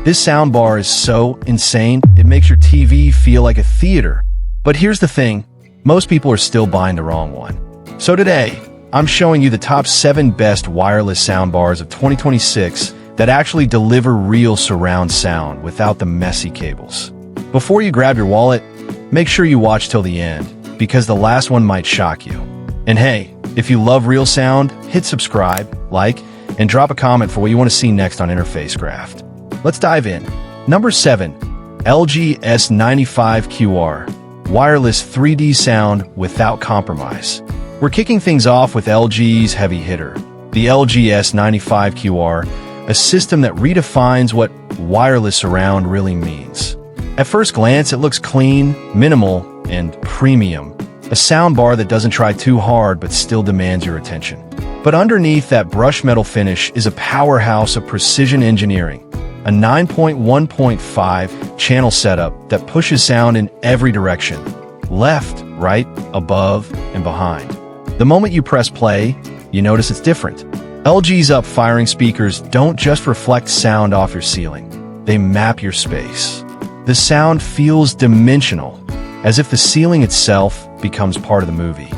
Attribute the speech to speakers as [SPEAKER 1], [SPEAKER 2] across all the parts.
[SPEAKER 1] This soundbar is so insane, it makes your TV feel like a theater. But here's the thing, most people are still buying the wrong one. So today, I'm showing you the top 7 best wireless soundbars of 2026 that actually deliver real surround sound without the messy cables. Before you grab your wallet, make sure you watch till the end, because the last one might shock you. And hey, if you love real sound, hit subscribe, like, and drop a comment for what you want to see next on Interface Craft. Let's dive in. Number 7. LG S95QR. Wireless 3D sound without compromise. We're kicking things off with LG's heavy hitter, the LG S95QR, a system that redefines what wireless surround really means. At first glance, it looks clean, minimal, and premium. A soundbar that doesn't try too hard but still demands your attention. But underneath that brushed metal finish is a powerhouse of precision engineering, a 9.1.5 channel setup that pushes sound in every direction, left, right, above, and behind. The moment you press play, you notice it's different. LG's up-firing speakers don't just reflect sound off your ceiling, they map your space. The sound feels dimensional, as if the ceiling itself becomes part of the movie.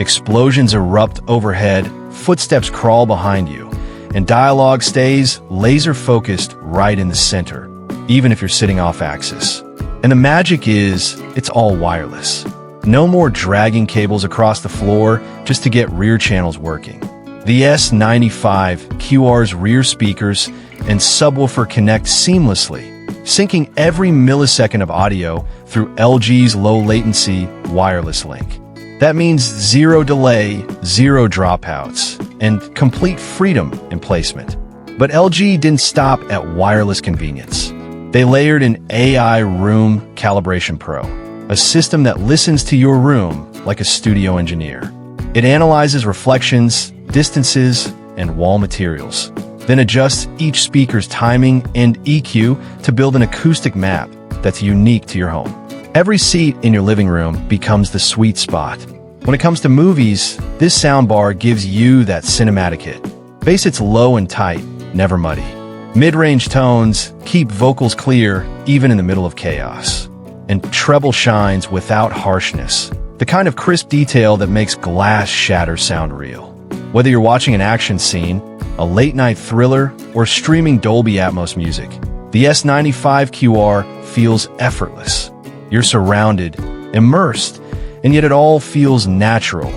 [SPEAKER 1] Explosions erupt overhead, footsteps crawl behind you, and dialogue stays laser-focused right in the center, even if you're sitting off-axis. And the magic is, it's all wireless. No more dragging cables across the floor just to get rear channels working. The S95QR's rear speakers and subwoofer connect seamlessly, syncing every millisecond of audio through LG's low-latency wireless link. That means zero delay, zero dropouts, and complete freedom in placement. But LG didn't stop at wireless convenience. They layered in AI Room Calibration Pro, a system that listens to your room like a studio engineer. It analyzes reflections, distances, and wall materials, then adjusts each speaker's timing and EQ to build an acoustic map that's unique to your home. Every seat in your living room becomes the sweet spot. When it comes to movies, this soundbar gives you that cinematic hit. Bass hits low and tight, never muddy. Mid-range tones keep vocals clear even in the middle of chaos. And treble shines without harshness, the kind of crisp detail that makes glass shatter sound real. Whether you're watching an action scene, a late-night thriller, or streaming Dolby Atmos music, the S95QR feels effortless. You're surrounded, immersed, and yet it all feels natural,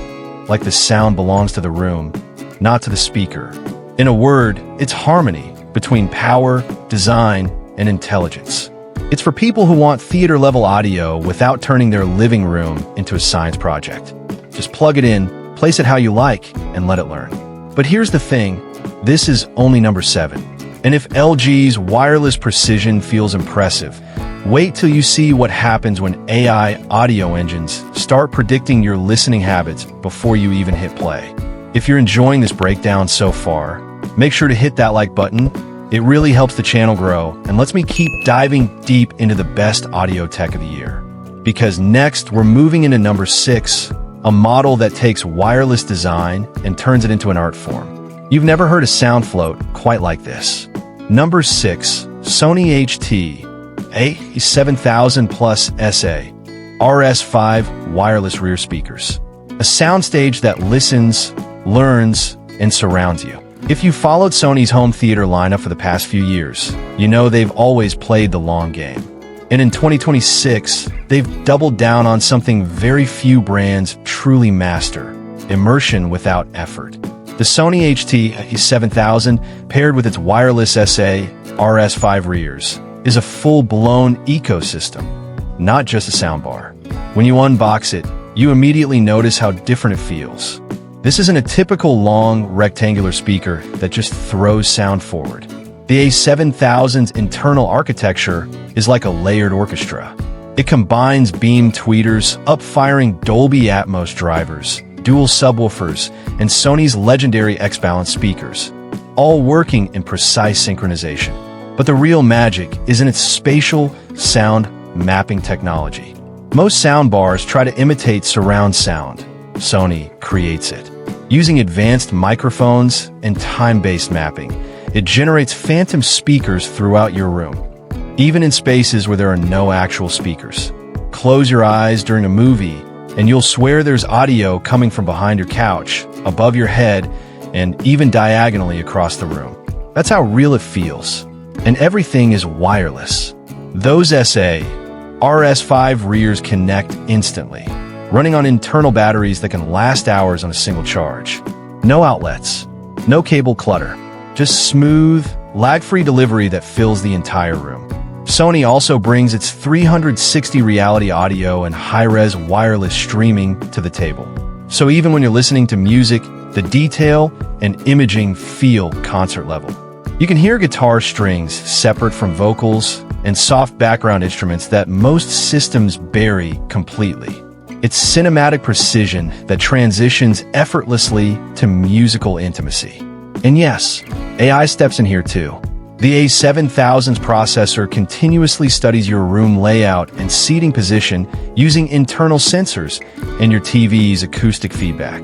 [SPEAKER 1] like the sound belongs to the room, not to the speaker. In a word, it's harmony between power, design, and intelligence. It's for people who want theater-level audio without turning their living room into a science project. Just plug it in, place it how you like, and let it learn. But here's the thing, this is only number 7. And if LG's wireless precision feels impressive, wait till you see what happens when AI audio engines start predicting your listening habits before you even hit play. If you're enjoying this breakdown so far, make sure to hit that like button. It really helps the channel grow, and lets me keep diving deep into the best audio tech of the year. Because next, we're moving into number 6, a model that takes wireless design and turns it into an art form. You've never heard a sound float quite like this. Number 6, Sony HT-A7000 Plus SA RS5 wireless rear speakers. A soundstage that listens, learns, and surrounds you. If you followed Sony's home theater lineup for the past few years, you know they've always played the long game. And in 2026, they've doubled down on something very few brands truly master: immersion without effort. The Sony HT-A7000, paired with its wireless SA RS5 rears, is a full-blown ecosystem, not just a soundbar. When you unbox it, you immediately notice how different it feels. This isn't a typical long, rectangular speaker that just throws sound forward. The A7000's internal architecture is like a layered orchestra. It combines beam tweeters, up-firing Dolby Atmos drivers, dual subwoofers, and Sony's legendary X-Balance speakers, all working in precise synchronization. But the real magic is in its spatial sound mapping technology. Most soundbars try to imitate surround sound. Sony creates it. Using advanced microphones and time-based mapping, it generates phantom speakers throughout your room. even in spaces where there are no actual speakers. Close your eyes during a movie, and you'll swear there's audio coming from behind your couch, above your head, and even diagonally across the room. That's how real it feels. And everything is wireless. Those RS5 rears connect instantly, running on internal batteries that can last hours on a single charge. No outlets, no cable clutter, just smooth, lag-free delivery that fills the entire room. Sony also brings its 360 reality audio and high-res wireless streaming to the table. So even when you're listening to music, the detail and imaging feel concert level. You can hear guitar strings separate from vocals and soft background instruments that most systems bury completely. It's cinematic precision that transitions effortlessly to musical intimacy. And yes, AI steps in here too. The A7000's processor continuously studies your room layout and seating position using internal sensors and your TV's acoustic feedback.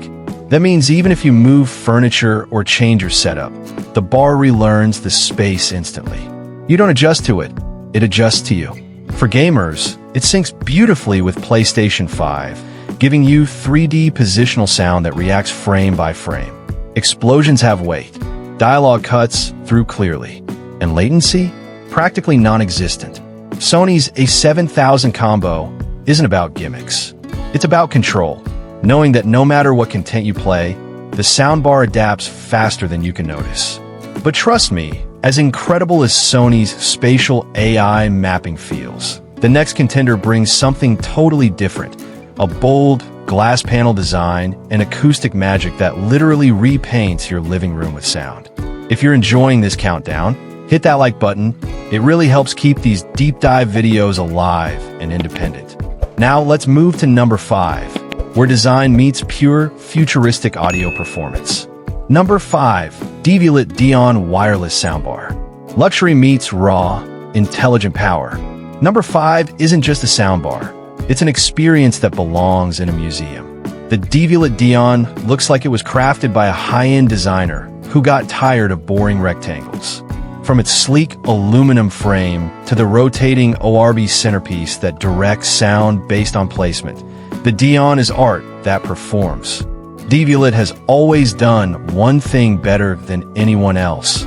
[SPEAKER 1] That means even if you move furniture or change your setup, the bar relearns the space instantly. You don't adjust to it, it adjusts to you. For gamers, it syncs beautifully with PlayStation 5, giving you 3D positional sound that reacts frame by frame. Explosions have weight, dialogue cuts through clearly, and latency practically non-existent. Sony's A7000 combo isn't about gimmicks. It's about control, knowing that no matter what content you play, the soundbar adapts faster than you can notice. But trust me, as incredible as Sony's spatial AI mapping feels, the next contender brings something totally different, a bold, glass panel design and acoustic magic that literally repaints your living room with sound. If you're enjoying this countdown, hit that like button. It really helps keep these deep dive videos alive and independent. Now let's move to number 5, where design meets pure futuristic audio performance. Number 5, Devialet Dione wireless soundbar. Luxury meets raw, intelligent power. Number 5 isn't just a soundbar. It's an experience that belongs in a museum. The Devialet Dione looks like it was crafted by a high-end designer who got tired of boring rectangles. From its sleek aluminum frame to the rotating ORB centerpiece that directs sound based on placement, the Dione is art that performs. Devialet has always done one thing better than anyone else: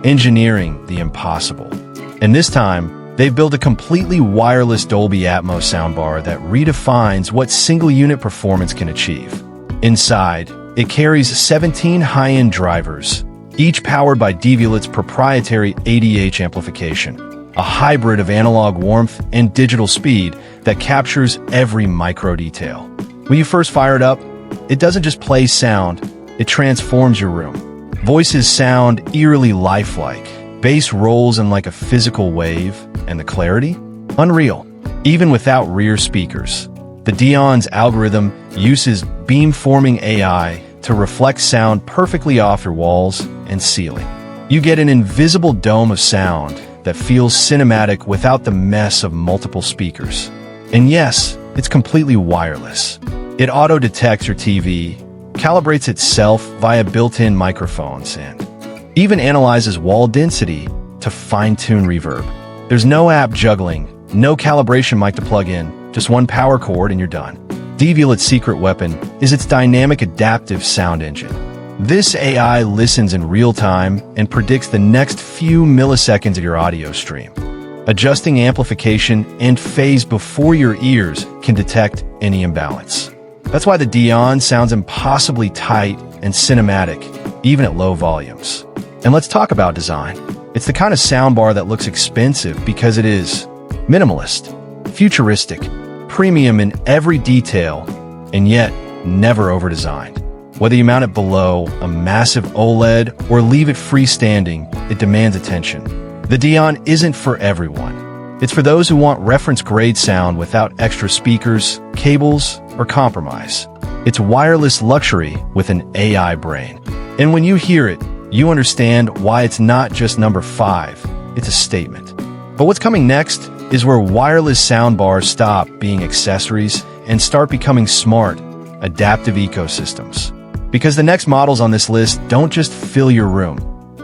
[SPEAKER 1] engineering the impossible. And this time, they've built a completely wireless Dolby Atmos soundbar that redefines what single-unit performance can achieve. Inside, it carries 17 high-end drivers, each powered by Devialet's proprietary ADH amplification, a hybrid of analog warmth and digital speed that captures every micro detail. When you first fire it up, it doesn't just play sound, it transforms your room. Voices sound eerily lifelike, bass rolls in like a physical wave, and the clarity? Unreal. Even without rear speakers. The Dione's algorithm uses beamforming AI to reflect sound perfectly off your walls and ceiling. You get an invisible dome of sound that feels cinematic without the mess of multiple speakers. And yes, it's completely wireless. It auto-detects your TV, calibrates itself via built-in microphones, and even analyzes wall density to fine-tune reverb. There's no app juggling, no calibration mic to plug in, just one power cord and you're done. Devialet's secret weapon is its dynamic adaptive sound engine. This AI listens in real time and predicts the next few milliseconds of your audio stream. Adjusting amplification and phase before your ears can detect any imbalance. That's why the Dione sounds impossibly tight and cinematic, even at low volumes. And let's talk about design. It's the kind of soundbar that looks expensive because it is minimalist, futuristic, premium in every detail, and yet never over-designed. Whether you mount it below a massive OLED or leave it freestanding, it demands attention. The Dione isn't for everyone. It's for those who want reference-grade sound without extra speakers, cables, or compromise. It's wireless luxury with an AI brain. And when you hear it, you understand why it's not just number 5, it's a statement. But what's coming next is where wireless soundbars stop being accessories and start becoming smart, adaptive ecosystems. Because the next models on this list don't just fill your room.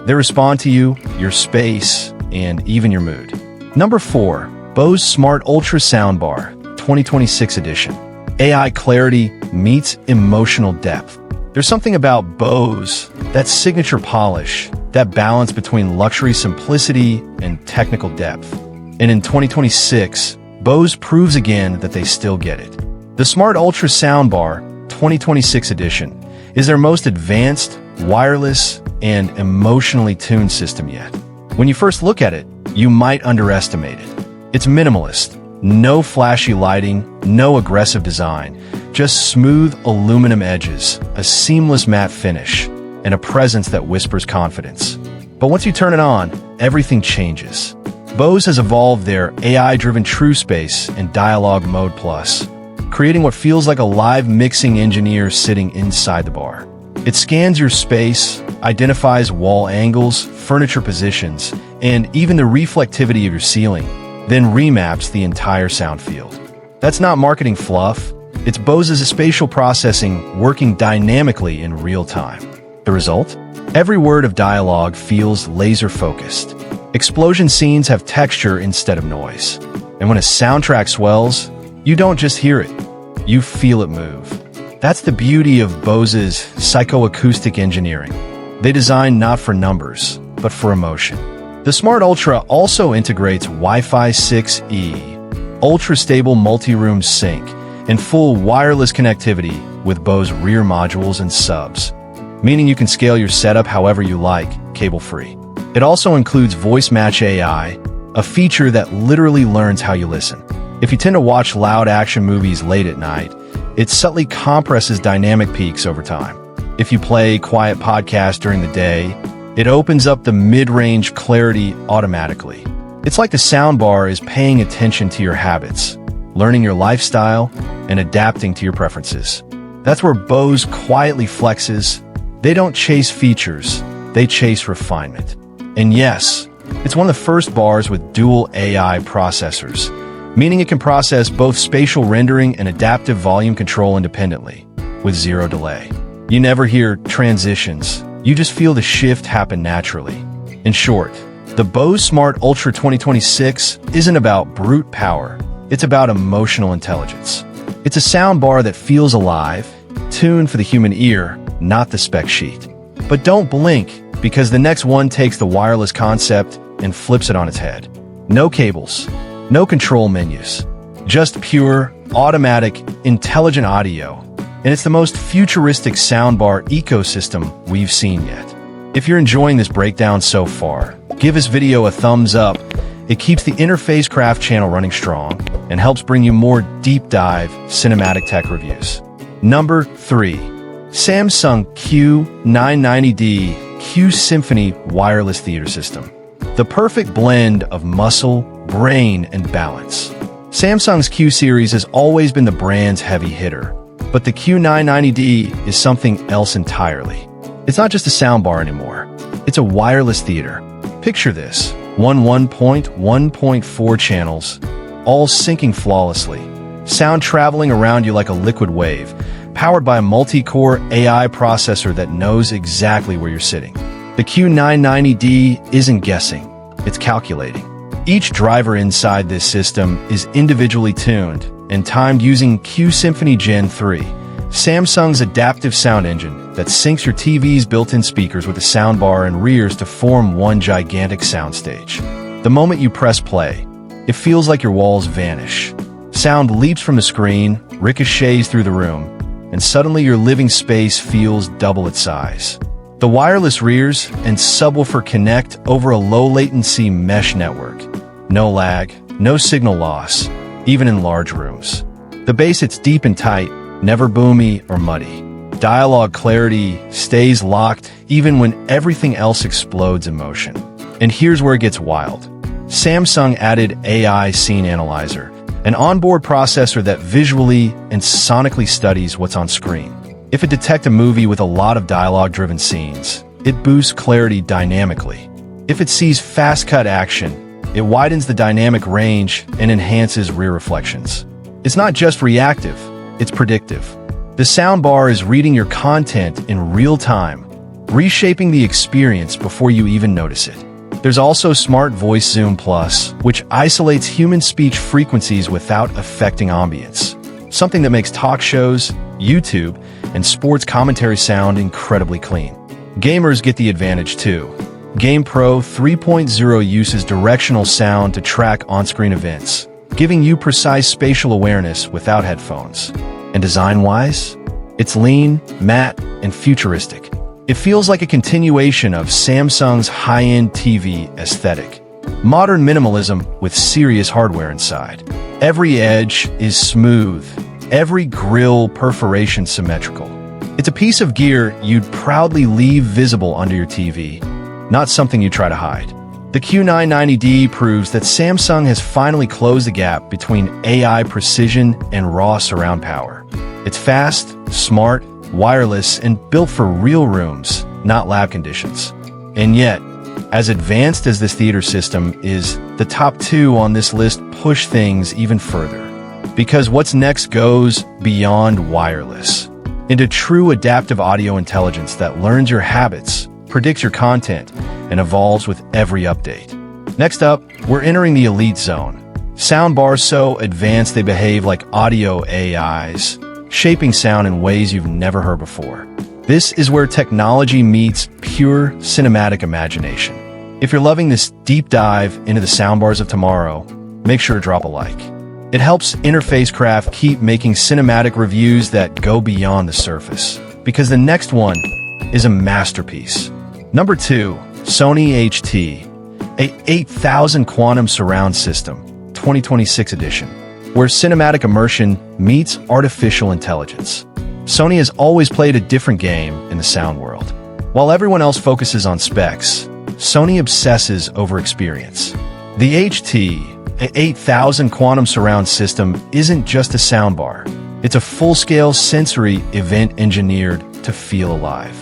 [SPEAKER 1] They respond to you, your space, and even your mood. Number 4. Bose Smart Ultra Soundbar 2026 edition. AI clarity meets emotional depth. There's something about Bose, that signature polish, that balance between luxury simplicity and technical depth. And in 2026, Bose proves again that they still get it. The Smart Ultra Soundbar 2026 edition is their most advanced, wireless, and emotionally tuned system yet. When you first look at it, you might underestimate it. It's minimalist, no flashy lighting, no aggressive design, just smooth aluminum edges, a seamless matte finish, and a presence that whispers confidence. But once you turn it on, everything changes. Bose has evolved their AI-driven True Space and Dialogue Mode Plus, creating what feels like a live mixing engineer sitting inside the bar. It scans your space, identifies wall angles, furniture positions, and even the reflectivity of your ceiling, then remaps the entire sound field. That's not marketing fluff. It's Bose's spatial processing working dynamically in real time. The result? Every word of dialogue feels laser-focused. Explosion scenes have texture instead of noise. And when a soundtrack swells, you don't just hear it, you feel it move. That's the beauty of Bose's psychoacoustic engineering. They design not for numbers, but for emotion. The Smart Ultra also integrates Wi-Fi 6E, ultra-stable multi-room sync, and full wireless connectivity with Bose rear modules and subs, meaning you can scale your setup however you like, cable-free. It also includes Voice Match AI, a feature that literally learns how you listen. If you tend to watch loud action movies late at night, it subtly compresses dynamic peaks over time. If you play quiet podcasts during the day, it opens up the mid-range clarity automatically. It's like the soundbar is paying attention to your habits, learning your lifestyle, and adapting to your preferences. That's where Bose quietly flexes. They don't chase features, they chase refinement. And yes, it's one of the first bars with dual AI processors, meaning it can process both spatial rendering and adaptive volume control independently, with zero delay. You never hear transitions, you just feel the shift happen naturally. In short, the Bose Smart Ultra 2026 isn't about brute power, it's about emotional intelligence. It's a soundbar that feels alive, tuned for the human ear, not the spec sheet. But don't blink, because the next one takes the wireless concept and flips it on its head. No cables, no control menus, just pure, automatic, intelligent audio. And it's the most futuristic soundbar ecosystem we've seen yet. If you're enjoying this breakdown so far, give this video a thumbs up. It keeps the Interface Craft channel running strong and helps bring you more deep dive cinematic tech reviews. Number 3. Samsung Q990D Q Symphony Wireless Theater System. The perfect blend of muscle, brain, and balance. Samsung's Q series has always been the brand's heavy hitter, but the Q990D is something else entirely. It's not just a soundbar anymore. It's a wireless theater. Picture this, 1.4 channels, all syncing flawlessly. Sound traveling around you like a liquid wave, powered by a multi-core AI processor that knows exactly where you're sitting. The Q990D isn't guessing, it's calculating. Each driver inside this system is individually tuned and timed using Q Symphony Gen 3, Samsung's adaptive sound engine that syncs your TV's built-in speakers with the soundbar and rears to form one gigantic soundstage. The moment you press play, it feels like your walls vanish. Sound leaps from the screen, ricochets through the room, and suddenly your living space feels double its size. The wireless rears and subwoofer connect over a low-latency mesh network. No lag, no signal loss, even in large rooms. The bass hits deep and tight, never boomy or muddy. Dialogue clarity stays locked even when everything else explodes in motion. And here's where it gets wild. Samsung added AI Scene Analyzer, an onboard processor that visually and sonically studies what's on screen. If it detects a movie with a lot of dialogue-driven scenes, it boosts clarity dynamically. If it sees fast-cut action, it widens the dynamic range and enhances rear reflections. It's not just reactive, it's predictive. The soundbar is reading your content in real time, reshaping the experience before you even notice it. There's also Smart Voice Zoom Plus, which isolates human speech frequencies without affecting ambience. Something that makes talk shows, YouTube, and sports commentary sound incredibly clean. Gamers get the advantage too. Game Pro 3.0 uses directional sound to track on-screen events, giving you precise spatial awareness without headphones. And design-wise, it's lean, matte, and futuristic. It feels like a continuation of Samsung's high-end TV aesthetic. Modern minimalism with serious hardware inside. Every edge is smooth, every grill perforation symmetrical. It's a piece of gear you'd proudly leave visible under your TV, not something you try to hide. The Q990D proves that Samsung has finally closed the gap between AI precision and raw surround power. It's fast, smart, wireless, and built for real rooms, not lab conditions. And yet, as advanced as this theater system is, the top two on this list push things even further. Because what's next goes beyond wireless, into true adaptive audio intelligence that learns your habits, predicts your content, and evolves with every update. Next up, we're entering the elite zone. Soundbars so advanced they behave like audio AIs, shaping sound in ways you've never heard before. This is where technology meets pure cinematic imagination. If you're loving this deep dive into the soundbars of tomorrow, make sure to drop a like. It helps Interface Craft keep making cinematic reviews that go beyond the surface, because the next one is a masterpiece. Number 2, Sony HT-A8000 Quantum Surround System, 2026 edition, where cinematic immersion meets artificial intelligence. Sony has always played a different game in the sound world. While everyone else focuses on specs, Sony obsesses over experience. The HT-A8000 Quantum Surround System isn't just a soundbar. It's a full-scale sensory event engineered to feel alive.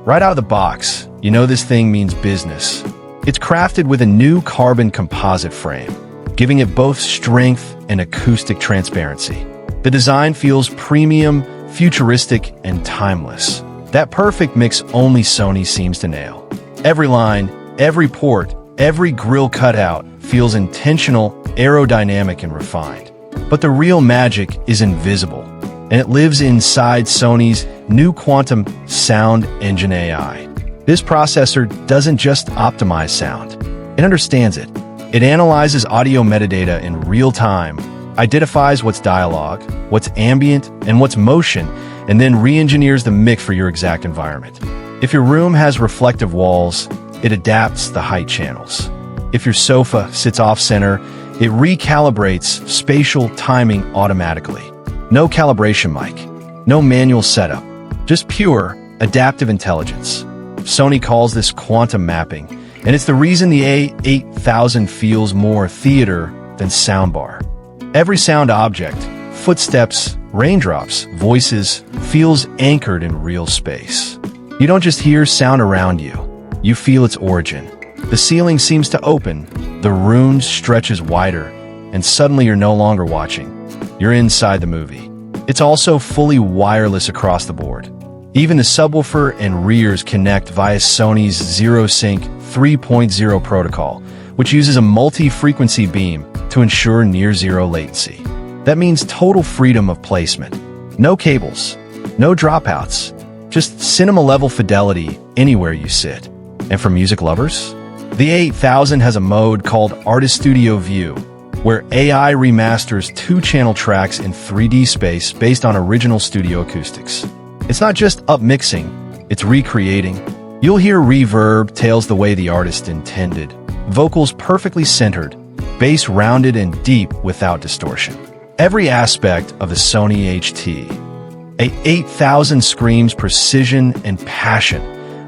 [SPEAKER 1] Right out of the box, you know this thing means business. It's crafted with a new carbon composite frame, giving it both strength and acoustic transparency. The design feels premium, futuristic, and timeless. That perfect mix only Sony seems to nail. Every line, every port, every grill cutout feels intentional, aerodynamic, and refined. But the real magic is invisible, and it lives inside Sony's new quantum sound engine AI. This processor doesn't just optimize sound, it understands it. It analyzes audio metadata in real time, identifies what's dialogue, what's ambient, and what's motion, and then re-engineers the mix for your exact environment. If your room has reflective walls, it adapts the height channels. If your sofa sits off-center, it recalibrates spatial timing automatically. No calibration mic, no manual setup, just pure adaptive intelligence. Sony calls this quantum mapping, and it's the reason the A8000 feels more theater than soundbar. Every sound object, footsteps, raindrops, voices, feels anchored in real space. You don't just hear sound around you, you feel its origin. The ceiling seems to open, the room stretches wider, and suddenly you're no longer watching. You're inside the movie. It's also fully wireless across the board. Even the subwoofer and rears connect via Sony's ZeroSync 3.0 protocol, which uses a multi-frequency beam to ensure near-zero latency. That means total freedom of placement. No cables, no dropouts, just cinema-level fidelity anywhere you sit. And for music lovers, the A8000 has a mode called Artist Studio View, where AI remasters 2-channel tracks in 3D space based on original studio acoustics. It's not just upmixing, it's recreating. You'll hear reverb tails the way the artist intended, vocals perfectly centered, bass rounded and deep without distortion. Every aspect of the Sony HT-A8000 screams precision and passion,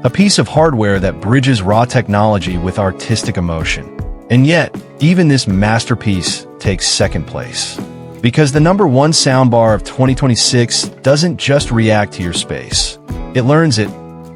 [SPEAKER 1] a piece of hardware that bridges raw technology with artistic emotion. And yet, even this masterpiece takes second place. Because the number one soundbar of 2026 doesn't just react to your space. It learns it,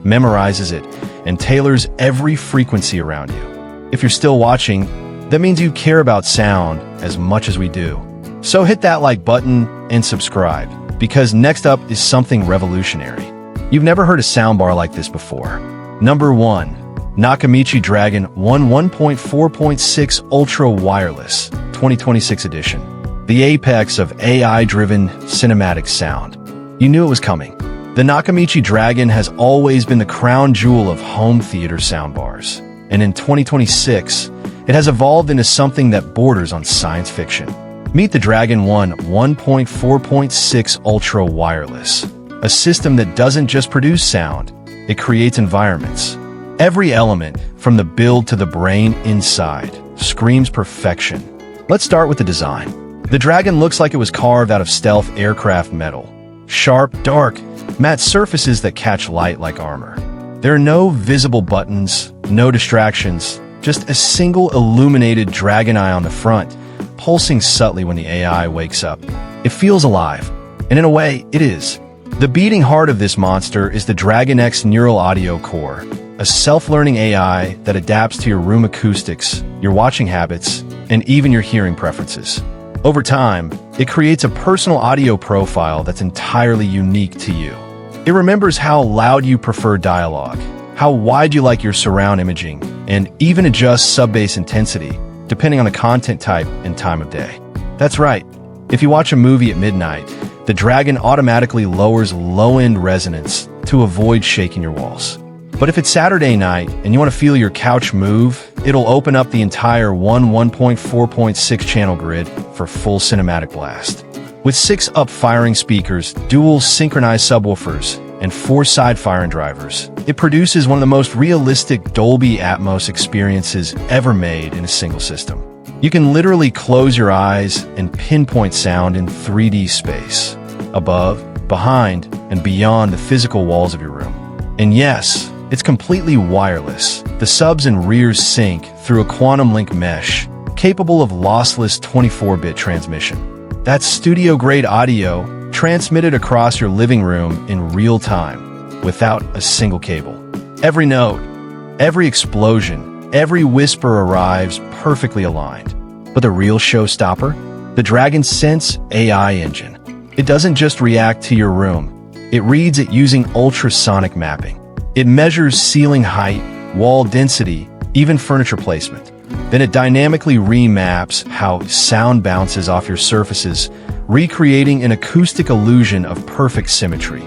[SPEAKER 1] memorizes it, and tailors every frequency around you. If you're still watching, that means you care about sound as much as we do. So hit that like button and subscribe, because next up is something revolutionary. You've never heard a soundbar like this before. Number 1. Nakamichi Dragon 1.4.6 Ultra Wireless 2026 edition. The apex of AI-driven cinematic sound. You knew it was coming. The Nakamichi Dragon has always been the crown jewel of home theater soundbars. And in 2026, it has evolved into something that borders on science fiction. Meet the Dragon 1.4.6 Ultra Wireless, a system that doesn't just produce sound, it creates environments. Every element, from the build to the brain inside, screams perfection. Let's start with the design. The Dragon looks like it was carved out of stealth aircraft metal. Sharp, dark, matte surfaces that catch light like armor. There are no visible buttons, no distractions, just a single illuminated dragon eye on the front, pulsing subtly when the AI wakes up. It feels alive, and in a way, it is. The beating heart of this monster is the Dragon X Neural Audio Core, a self-learning AI that adapts to your room acoustics, your watching habits, and even your hearing preferences. Over time, it creates a personal audio profile that's entirely unique to you. It remembers how loud you prefer dialogue, how wide you like your surround imaging, and even adjusts sub-bass intensity, depending on the content type and time of day. That's right. If you watch a movie at midnight, the Dragon automatically lowers low-end resonance to avoid shaking your walls. But if it's Saturday night and you want to feel your couch move, it'll open up the entire 1.4.6 channel grid for full cinematic blast. With 6 up-firing speakers, dual synchronized subwoofers, and 4 side-firing drivers, it produces one of the most realistic Dolby Atmos experiences ever made in a single system. You can literally close your eyes and pinpoint sound in 3D space, above, behind, and beyond the physical walls of your room. And yes, it's completely wireless. The subs and rears sync through a quantum link mesh, capable of lossless 24-bit transmission. That's studio-grade audio transmitted across your living room in real time, without a single cable. Every note, every explosion, every whisper arrives perfectly aligned. But the real showstopper? The Dragon Sense AI engine. It doesn't just react to your room. It reads it using ultrasonic mapping. It measures ceiling height, wall density, even furniture placement. Then it dynamically remaps how sound bounces off your surfaces, recreating an acoustic illusion of perfect symmetry,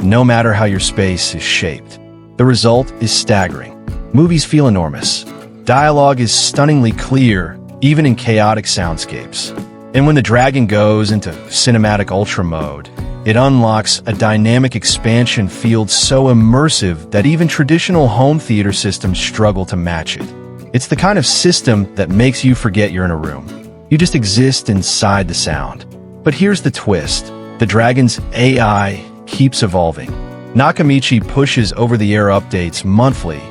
[SPEAKER 1] no matter how your space is shaped. The result is staggering. Movies feel enormous. Dialogue is stunningly clear, even in chaotic soundscapes. And when the Dragon goes into cinematic ultra mode, it unlocks a dynamic expansion field so immersive that even traditional home theater systems struggle to match it. It's the kind of system that makes you forget you're in a room. You just exist inside the sound. But here's the twist. The Dragon's AI keeps evolving. Nakamichi pushes over-the-air updates monthly,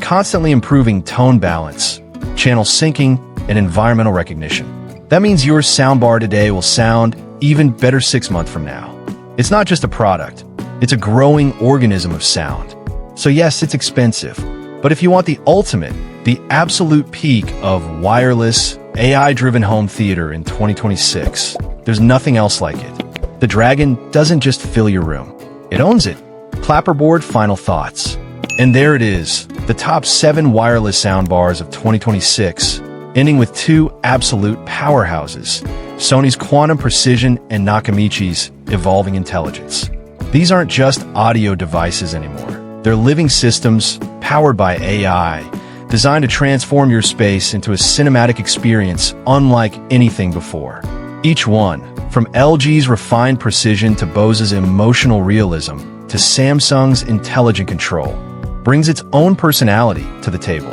[SPEAKER 1] constantly improving tone balance, channel syncing, and environmental recognition. That means your soundbar today will sound even better 6 months from now. It's not just a product, it's a growing organism of sound. So yes, it's expensive, but if you want the ultimate, the absolute peak of wireless, AI-driven home theater in 2026, there's nothing else like it. The Dragon doesn't just fill your room, it owns it. Clapperboard final thoughts. And there it is, the top 7 wireless soundbars of 2026, ending with 2 absolute powerhouses, Sony's quantum precision and Nakamichi's evolving intelligence. These aren't just audio devices anymore. They're living systems powered by AI, designed to transform your space into a cinematic experience unlike anything before. Each one, from LG's refined precision to Bose's emotional realism to Samsung's intelligent control, brings its own personality to the table.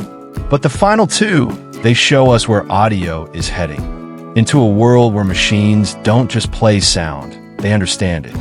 [SPEAKER 1] But the final 2, they show us where audio is heading. Into a world where machines don't just play sound, they understand it.